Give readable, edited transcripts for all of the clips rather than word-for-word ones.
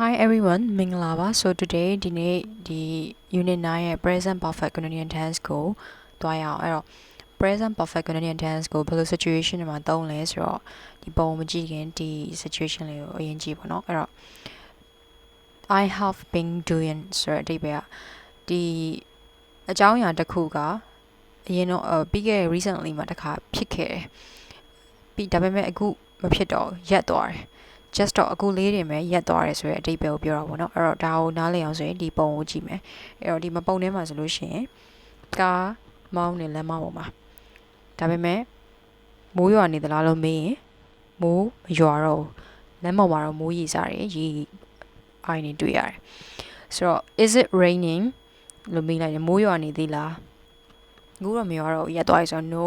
Hi everyone, မင်္ဂလာပါ So today ဒီနေ့ဒီ Unit 9ရဲ့ Present Perfect Continuous Tense ကိုတွားရအောင်အဲ့တော့ Present Perfect Continuous Tense ကိုဘယ်လို situation တွေမှာသုံးလဲဆိုတော့ဒီပုံမကြည့်ခင်ဒီ situation လေးကိုအရင်ကြည့်ပါတော့အဲ့တော့ I have been doing ဆိုတဲ့အဓိပ္ပာယ်ကဒီအကြောင်းအရာတစ်ခုကအရင်တော့ပြီးခဲ့တဲ့ recently မှာတစ်ခါဖြစ်ခဲ့တယ်ပြီးဒါပေမဲ့အခုမဖြစ်တော့ရက်သွားတယ် just တော့အခုလေးတွေမဲ့ရက်သွားတယ်ဆိုတဲ့အဓိပ္ပာယ်ကိုပြောတာပေါ့နော်အဲ့တော့ဒါကိုနားလည်အောင်ဆိုရင်ဒီပုံကိုကြည့်မယ်အဲ့တော့ဒီမပုံထဲမှာဆိုလို့ရှိရင်ကားမောင်းနေလမ်းမပေါ်မှာဒါပေမဲ့မိုးရွာနေသလားလို့မေးရင်မိုးမရွာတော့လမ်းပေါ်မှာတော့မိုးရေစားတယ်ရေအိုင်နေတွေ့ရတယ်ဆိုတော့ is it raining လို့မေးလိုက်တယ်မိုးရွာနေသေးလားအခုတော့မရွာတော့ရက်သွားပြီဆိုတော့ no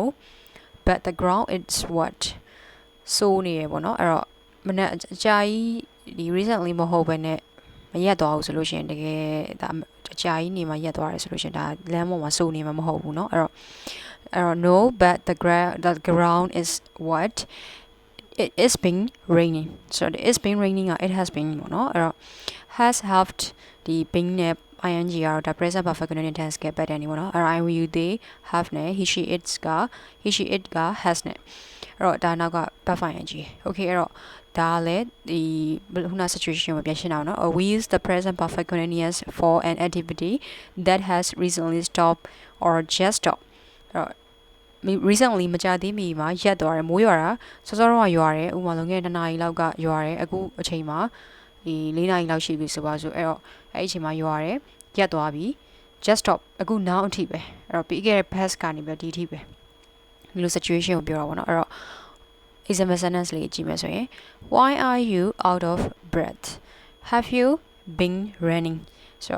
but the ground is what ဆိုးနေရပေါ့နော်အဲ့တော့မနေ့အကြာကြီးဒီ recently မဟုတ်ဘဲနဲ့မရက်သွားဘူးဆိုလို့ရှိရင်တကယ်ဒါအကြာကြီးနေမှရက်သွားတယ်ဆိုလို့ရှိရင်ဒါလမ်းပေါ်မှာစိုးနေမှာမဟုတ်ဘူးเนาะအဲ့တော့ no but the ground is what it is been raining so it is been raining it has been ပေါ့เนาะအဲ့တော့ has helped ဒီ been နဲ့ ing ကတော့ဒါ present perfect continuous tense ကပတ်တယ်နေပေါ့เนาะအဲ့တော့ I will you they have နဲ့ he she it က has နဲ့အဲ့တော့ဒါနောက်က perfect ing okay အဲ့တော့ဒါလည်းဒီခုန situation ကိုပြန်ရှင်းအောင်နော် we use the present perfect continuous for an activity that has recently stopped or just stopped အဲ့တော့ recently မကြာသေးမီမှာရက်သွားတယ်မိုးရွာတာစောစောတော့ရွာတယ်ဥပမာလုံးငယ်2နာရီလောက်ကရွာတယ်အခုအချိန်မှာဒီ4နာရီလောက်ရှိပြီဆိုပါစို့အဲ့တော့အဲ့ဒီအချိန်မှာရွာတယ်ရက်သွားပြီ just stop အခု now အထိပဲအဲ့တော့ပြီးခဲ့တဲ့ past ကနေပြီးဒီအထိပဲဒီလို situation ကိုပြောတာပေါ့နော်အဲ့တော့example sentence လေးကြည့်မယ်ဆိုရင် why are you out of breath have you been running so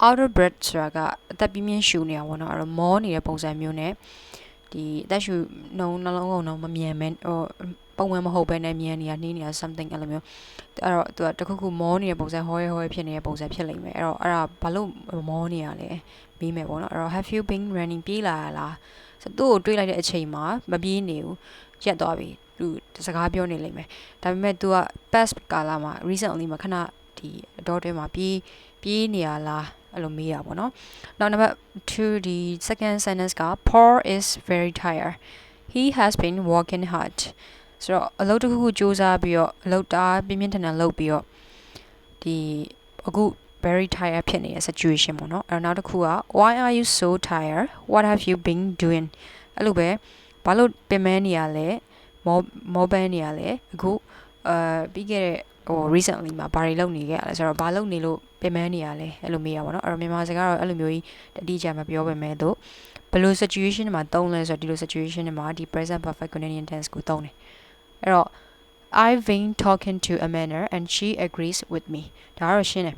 out of breath ဆိုတာကအသက်ပြင်းပြင်းရှူနေတာပေါ့နော်အဲ့တော့မောနေတဲ့ပုံစံမျိုးနဲ့ဒီအသက်ရှူနှလုံးကုန်တော့မမြန်မဲပုံမှန်မဟုတ်ဘဲနဲ့မြန်နေတာနှီးနေတာ something အဲ့လိုမျိုးအဲ့တော့သူကတခုခုမောနေတဲ့ပုံစံဟောရဲဖြစ်နေတဲ့ပုံစံဖြစ်လိမ့်မယ်အဲ့တော့အဲ့ဒါဘာလို့မောနေရလဲပြီးမယ်ပေါ့နော်အဲ့တော့ have you been running ပြေးလာလားဆိုသူ့ကိုတွေးလိုက်တဲ့အချိန်မှာမပြေးနေဘူးရက်သွားပြီသူစကားပြောနေလိမ့်မယ်ဒါပေမဲ့ तू က past ကာလမှာ recently မှာခဏဒီအတော်တွင်းမှာပြေးနေရလားအဲ့လိုမေးတာပေါ့နော်နောက် number 2ဒီ second sentence က Paul is very tired he has been working hard ဆိုတော့အလုပ်တစ်ခုခုစူးစမ်းပြီးတော့အလုပ်တာပြင်းပြင်းထန်ထန်လုပ်ပြီးတော့ဒီအခု very tired ဖြစ်နေတဲ့ situation ပေါ့နော်အဲ့တော့နောက်တစ်ခုက why are you so tired what have you been doing အဲ့လိုပဲဘာလို့ပင်ပန်းနေရလဲမောပန်းနေရလဲအခုပြီးခဲ့တဲ့recently မှာဘာတွေလုပ်နေခဲ့ရလဲဆိုတော့ဘာလုပ်နေလို့ပင်ပန်းနေရလဲအဲ့လိုမေးရပါတော့အဲ့တော့မြန်မာစကားတော့အဲ့လိုမျိုးကြီးတတိကျမပြောပါမဲ့တော့ဘယ်လို situation မှာသုံးလဲဆိုတော့ဒီလို situation မှာဒီ present perfect continuous tense ကိုသုံးတယ်အဲ့တော့ I've been talking to Amanda and she agrees with me ဒါကတော့ရှင်းတယ်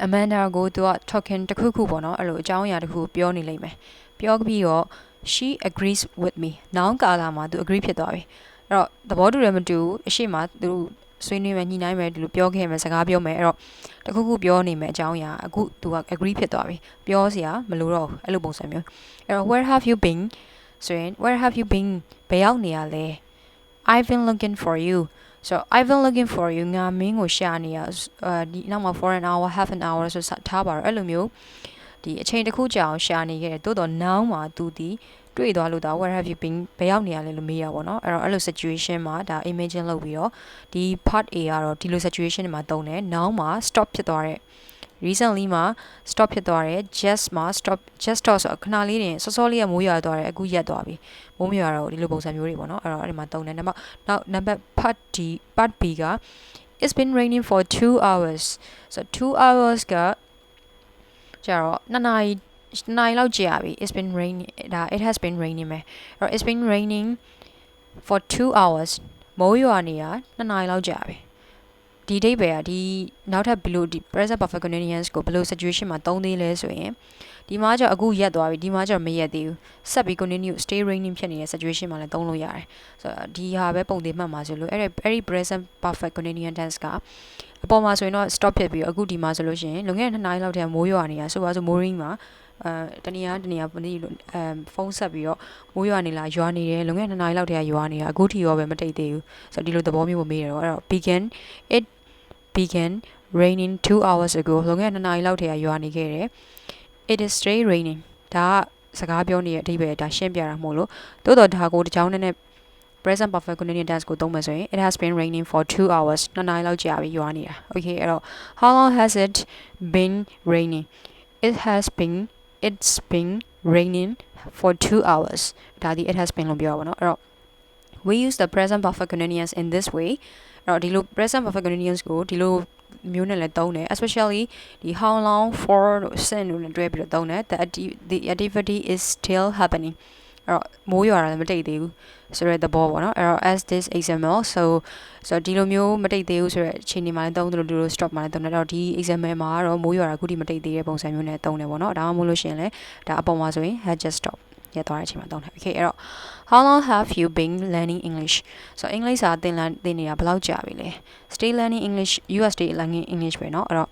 Amanda ကိုသူက talking တခုခုပေါ့နော်အဲ့လိုအကြောင်းအရာတခုပြောနေလိမ့်မယ်ပြောပြီးတော့ she agrees with me နောင်ကာလာမှာသူ agree ဖြစ်သွားပြီအဲ့တော့သဘောတူတယ်မတူအရှိမသူဆွေးနွေးမယ်ညှိနှိုင်းမယ်ဒီလိုပြောခဲ့မယ်စကားပြောမယ်အဲ့တော့တခုခုပြောနေမယ်အကြောင်းအရာအခုသူက agree ဖြစ်သွားပြီပြောစရာမလိုတော့ဘူးအဲ့လိုပုံစံမျိုးအဲ့တော့ where have you been ဆိုရင် where have you been ဘယ်ရောက်နေရလဲ I've been looking for you so I've been looking for you ငါမင်းကိုရှာနေရဒီနောက်မှာ for an hour half an hour ဆိုထားပါတော့အဲ့လိုမျိုးဒီအချိန်တစ်ခုကြာအောင်ရှာနေခဲ့တယ်တိုးတော့ now မှာသူဒီတွေ့သွားလို့ဒါ where have you been ဘယ်ရောက်နေရလဲလို့မေးရပါတော့အဲ့တော့အဲ့လို situation မှာဒါ imagine လုပ်ပြီးတော့ဒီ part A ကတော့ဒီလို situation တွေမှာသုံးတယ် now မှာ stop ဖြစ်သွားတဲ့ recently မှာ stop ဖြစ်သွားတယ် just မှာ just stop ဆိုခဏလေးတင်စောစောလေးကမိုးရွာသွားတယ်အခုရက်သွားပြီမိုးမရွာတော့ဒီလိုပုံစံမျိုးတွေပေါ့နော်အဲ့တော့အဲ့ဒီမှာသုံးတယ်နောက် number part B က it's been raining for 2 hours so 2 hours ကကျတော့2နာရီလောက်ကြာပြီ it's been raining ဒါ it has been raining ပဲအဲ့တော့ it's been raining for 2 hours မိုးရွာနေတာ2နာရီလောက်ကြာပြီဒီဒိတ်ပဲဒီနောက်ထပ်ဘယ်လိုဒီ present perfect continuous ကိုဘယ်လို situation မှာသုံးသေးလဲဆိုရင်ဒီမှာကျအခုရက်သွားပြီဒီမှာကျတော့မရက်သေးဘူးဆက်ပြီး continue stay raining ဖြစ်နေတဲ့ situation မှာလည်းသုံးလို့ရတယ်ဆိုတော့ဒီဟာပဲပုံသေးမှတ်မှာဆိုလို့အဲ့ဒီ present perfect continuous tense ကအပေါ်မှာဆိုရင်တော့ stop ဖြစ်ပြီးအခုဒီမှာဆိုလို့ရှိရင်လွန်ခဲ့တဲ့2နာရီလောက်တည်းမိုးရွာနေတာဆိုပါဆို mooring မှာတနေရာပနေလို့ဖုန်းဆက်ပြီးတော့မိုးရွာနေလားရွာနေတယ်လွန်ခဲ့တဲ့2နာရီလောက်တည်းရွာနေတာအခုထိရောပဲမတိတ်သေးဘူးဆိုတော့ဒီလိုသဘောမျိုးကိုမေးတယ်တော့အဲ့တော့ it began raining 2 hours ago လုံခဲ့2နာရီလောက်ထဲရွာနေခဲ့တယ် it is still raining ဒါကစကားပြောနေတဲ့အဓိပ္ပာယ်ဒါရှင်းပြတာမို့လို့တိုးတော့ဒါကိုတစ်ကြောင်းနဲ့ present perfect continuous tense ကိုသုံးမယ်ဆိုရင် it has been raining for 2 hours 2နာရီလောက်ကြာပြီရွာနေတာ okay အဲ့တော့ how long has it been raining it's been raining for 2 hours ဒါဒီ it has been လို့ပြောပါတော့အဲ့တော့ we use the present perfect continuous in this way အဲ့တော့ဒီလို present perfect continuous ကိုဒီလိုမျိုးနဲ့လည်းသုံးတယ် especially ဒီ how long for လို့ since လို့လည်းတွဲပြီးတော့သုံးတယ် the activity is still happening အဲ့တော့မိုးရွာတာလည်းမတိတ်သေးဘူးဆိုတဲ့သဘောပေါ့နော်အဲ့တော့ as this example so ဒီလိုမျိုးမတိတ်သေးဘူးဆိုတဲ့အချိန်ဒီမှာလည်းသုံးတယ်လို့ဒီလို stop မှာလည်းသုံးတယ်အဲ့တော့ဒီ example မှာကတော့မိုးရွာတာအခုထိမတိတ်သေးတဲ့ပုံစံမျိုးနဲ့သုံးတယ်ပေါ့နော်ဒါမှမဟုတ်လို့ရှိရင်လည်းဒါအပေါ်မှာဆိုရင် had just stopped ရသွားတဲ့အချိန်မှာသုံးတယ် okay အဲ့တော့ how long have you been learning English so English စာသင်နေတာဘယ်လောက်ကြာပြီလဲ stay learning English you are stay learning English ပဲเนาะအဲ့တော့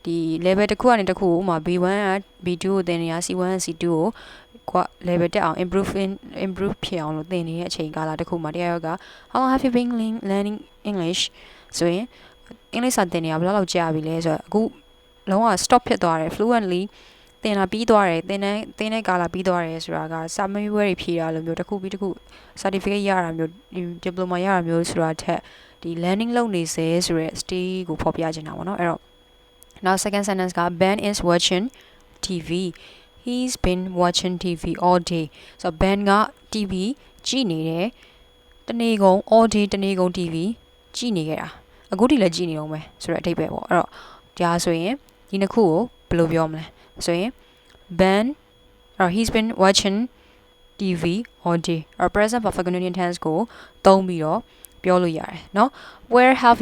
ဒီ level တစ်ခုကနေတစ်ခုဥမာ B1 က B2 ကိုသင်နေတာ C1 က C2 ကို level တက်အောင် improve ဖြစ်အောင်လို့သင်နေတဲ့အချိန်ကာလတစ်ခုမှာတရားရောက how long have you been learning English ဆိုရင် English စာသင်နေတာဘယ်လောက်ကြာပြီလဲဆိုတော့အခုလုံးဝ stop ဖြစ်သွားတယ် fluently သင်တာပြီးသွားတယ်သင်တဲ့ကာလပြီးသွားတယ်ဆိုတာကစာမေးပွဲတွေဖြေတာလိုမျိုးတစ်ခုပြီးတစ်ခု certificate ရတာမျိုး diploma ရတာမျိုးဆိုတာထက်ဒီ learning လုပ်နေစေဆိုတဲ့ stage ကိုဖော်ပြချင်တာပေါ့နော်အဲ့တော့ now second sentence က Ben is watching TV he's been watching TV all day so Ben က TV ကြည့်နေတယ်တနေ့ကုန် all day တနေ့ကုန် TV ကြည့်နေခဲ့တာအခုထိလည်းကြည့်နေတော့မယ်ဆိုတဲ့အဓိပ္ပာယ်ပေါ့အဲ့တော့ဒါဆိုရင်ဒီနှစ်ခုကိုဘယ်လိုပြောမလဲဆိုရင် Ben or he's been watching TV all day or present perfect continuous tense ကိုသုံးပြီးတော့ပြောလို့ရတယ်เนาะ where have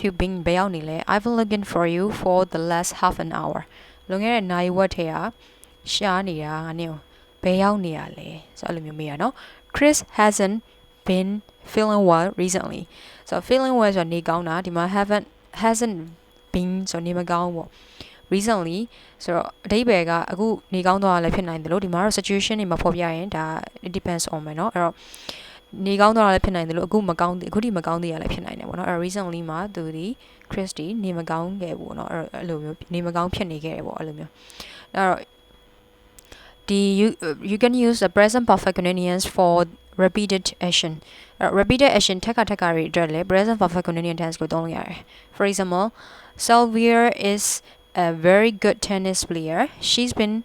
you been ဘယ်ရောက်နေလဲ I've been looking for you for the last half an hour လွန်ခဲ့တဲ့နာရီဝက်ထဲကရှားနေတာငါနေဘယ်ရောက်နေရလဲဆိုအဲ့လိုမျိုးမေးရเนาะ Chris hasn't been feeling well recently so feeling well ဆိုနေကောင်းတာဒီမှာ hasn't been ဆိုနေမကောင်းဘူး recently ဆိုတော့အဓိပ္ပာယ်ကအခုနေကောင်းသွားတာလည်းဖြစ်နိုင်တယ်လို့ဒီမှာတော့ situation တွေမှာဖော်ပြရင်ဒါ it depends on မယ်เนาะအဲ့တော့နေကောင်းသွားတာလည်းဖြစ်နိုင်တယ်လို့အခုထိမကောင်းသေးရလည်းဖြစ်နိုင်တယ်ပေါ့เนาะအဲ့ recently မှာသူဒီ Christy နေမကောင်းခဲ့ဘူးเนาะအဲ့လိုမျိုးနေမကောင်းဖြစ်နေခဲ့တယ်ပေါ့အဲ့လိုမျိုးအဲ့တော့you can use the present perfect continuous for repeated action repeated action ထက်ကတွေအတွက်လည်း present perfect continuous tense ကိုသုံးလို့ရတယ် for example Sylvia is a very good tennis player she's been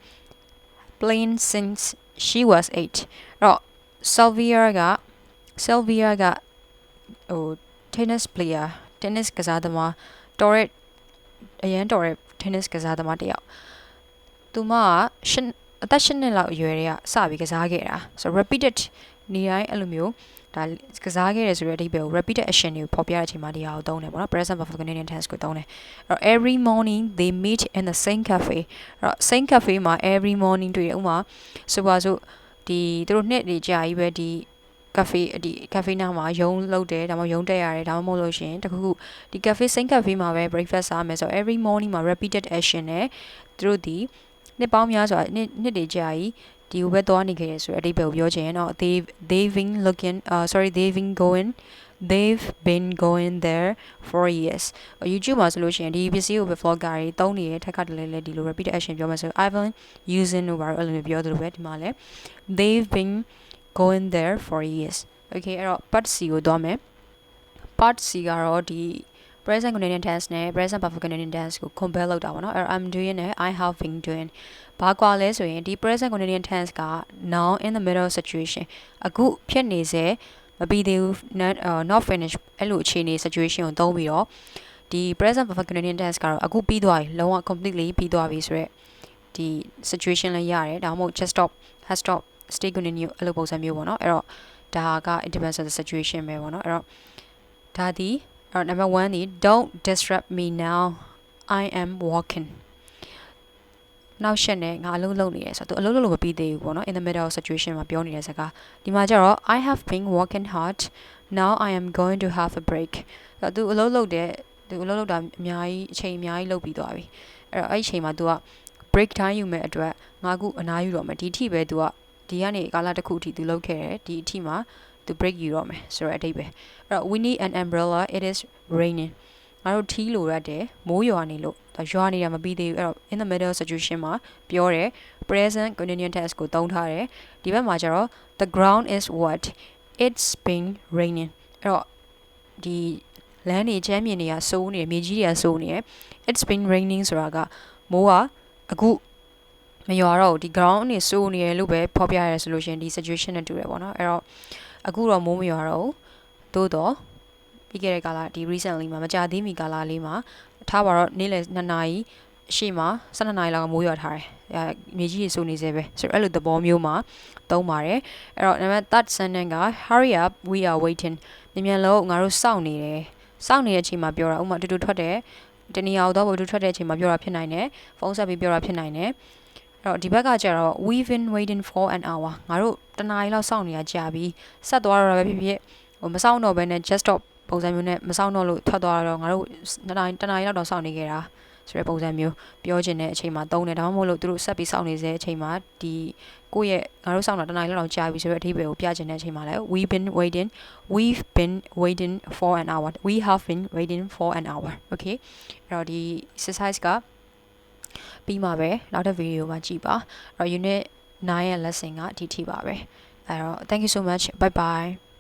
playing since she was 8တော့ Sylvia ကtennis player tennis ကစားသမားအရန်တော်တဲ့ tennis ကစားသမားတစ်ယောက်သူမအသက်8နှစ်လောက်အရွယ်တွေကစပြီးကစားခဲ့တာဆို repeated နေတိုင်းအဲ့လိုမျိုးဒါကစားခဲ့ရဆိုတဲ့အဓိပ္ပာယ်ကို repeated action ကိုဖော်ပြတဲ့အချိန်မှာဒီဟာကိုသုံးတယ်ပေါ့နော် present perfect continuous tense ကိုသုံးတယ်အဲ့တော့ every morning they meet in the same cafe အဲ့တော့ same cafe မှာ every morning တွေ့တယ်ဥမာဆိုပါစို့ဒီသူတို့နှစ်တွေကြာကြီးပဲဒီ cafe နားမှာရုံးလုပ်တယ်ဒါမှမဟုတ်ရုံးတက်ရတယ်ဒါမှမဟုတ်လို့ရှိရင်တခုခုဒီ same cafe မှာပဲ breakfast စားမယ်ဆိုတော့ every morning မှာ repeated action နဲ့သူတို့ဒီနှစ်ပေါင်းများစွာနှစ်တွေကြာကြီးဒီကိုပဲသွားနေခဲ့ရဆိုတဲ့အဓိပ္ပာယ်ကိုပြောချင်ရင်တော့ they've been going there for years YouTube မှာဆိုလို့ရှိရင်ဒီပစ္စည်းကိုပဲ vlogger တွေသုံးနေတဲ့ထက်ကတည်းကဒီလို repeated action ပြောမယ်ဆို I've been using လို့ပါတော့အဲ့လိုမျိုးပြောသလိုပဲဒီမှာလည်း they've been going there for years okay အဲ့တော့ part C ကိုသွားမယ် part C ကတော့ဒီ present continuous tense နဲ့ present perfect continuous tense ကို compare လုပ်တာပေါ့နော်အဲ့ I'm doing နဲ့ I have been doing ဘာကွာလဲဆိုရင်ဒီ present continuous tense က now in the middle situation အခုဖြစ်နေစေမပြီးသေးဘူး not finished အဲ့လိုအခြေအနေ situation ကိုသုံးပြီးတော့ဒီ present perfect continuous tense ကတော့အခုပြီးသွားပြီလုံးဝ completely ပြီးသွားပြီဆိုတော့ဒီ situation လည်းရတယ်ဒါမှမဟုတ် just stop has stop stay continue အဲ့လိုပုံစံမျိုးပေါ့နော်အဲ့တော့ဒါက it depends on the situation ပဲပေါ့နော်အဲ့တော့ဒါဒီnumber 1 ဒီ don't disrupt me now I am walking နောက်ရှက်နဲ့ငါအလုပ်လုပ်နေရဆိုတော့သူအလုပ်လုပ်လို့မပြီးသေးဘူးပေါ့နော် in the middle of situation မှာပြောနေတဲ့စကားဒီမှာကျတော့ I have been working hard now I am going to have a break ဆိုတော့သူအလုပ်လုပ်တာအများကြီးအချိန်အများကြီးလုပ်ပြီးသွားပြီအဲ့တော့အဲ့ဒီအချိန်မှာ तू က break time ယူမဲ့အတွက်ငါအခုအနားယူတော့မယ်ဒီအထိပဲ तू ကဒီကနေကာလတစ်ခုအထိ तू လုပ်ခဲ့တယ်ဒီအထိမှာ to break ယူတော့မယ်ဆိုတော့အဓိပ္ပာယ်အဲ့တော့ we need an umbrella it is raining ငါတို့ထီးလိုရတယ်မိုးရွာနေလို့ရွာနေတာမပြီးသေးဘူးအဲ့တော့ in the middle situation မှာပြောတယ် present continuous tense ကိုသုံးထားတယ်ဒီဘက်မှာကျတော့ the ground is wet it's been raining အဲ့တော့ဒီလမ်းတွေချမ်းမြေတွေကစိုးနေတယ်မြေကြီးတွေကစိုးနေတယ် it's been raining ဆိုတာကမိုးကအခုမရွာတော့ဒီ ground နေစိုးနေတယ်လို့ပဲဖော်ပြရဲဆိုလို့ရှိရင်ဒီ situation နဲ့တူတယ်ပေါ့နော်အဲ့တော့အခုတော့မိုးမရွာတော့ဘူးသို့တော့ပြီးခဲ့တဲ့ကာလဒီ recently မှာမကြာသေးမီကာလလေးမှာထားပါတော့နေ့လယ်2နာရီအရှိမှာ12နာရီလောက်ကမိုးရွာထားတယ်မြေကြီးရေစိုးနေသေးပဲဆိုတော့အဲ့လိုသဘောမျိုးမှာသုံးပါတယ်အဲ့တော့နံပါတ် third sentence က hurry up we are waiting မြန်လို့ငါတို့စောင့်နေတယ်စောင့်နေတဲ့အချိန်မှာပြောတာဥပမာတူတူထွက်တယ်တနည်းအားတော့တူတူထွက်တဲ့အချိန်မှာပြောတာဖြစ်နိုင်တယ်ဖုန်းဆက်ပြီးပြောတာဖြစ်နိုင်တယ်အဲ့တော့ဒီဘက်ကကျတော့ we've been waiting for an hour ငါတို့တနားရီလောက်စောင့်နေရကြာပြီဆက်သွားတော့ပဲဖြစ်ဖြစ်ဟိုမစောင့်တော့ဘဲနဲ့ just stop ပုံစံမျိုးနဲ့မစောင့်တော့လို့ထွက်သွားတော့ငါတို့တနားရီလောက်တော့စောင့်နေခဲ့တာဆိုတဲ့ပုံစံမျိုးပြောချင်တဲ့အချိန်မှာသုံးတယ်ဒါမှမဟုတ်လို့သူတို့ဆက်ပြီးစောင့်နေစေအချိန်မှာဒီကိုယ့်ရဲ့ငါတို့စောင့်တာတနားရီလောက်ကြာပြီဆိုတဲ့အဓိပ္ပာယ်ကိုပြချင်တဲ့အချိန်မှာလည်း we've been waiting for an hour we have been waiting for an hour okay အဲ့တော့ဒီ exercise ကပြီးမှာပဲနောက်တဲ့ video မှာကြည့်ပါအဲ့တော့ unit 9ရဲ့ lesson ကဒီထိပါပဲအဲ့တော့ thank you so much bye bye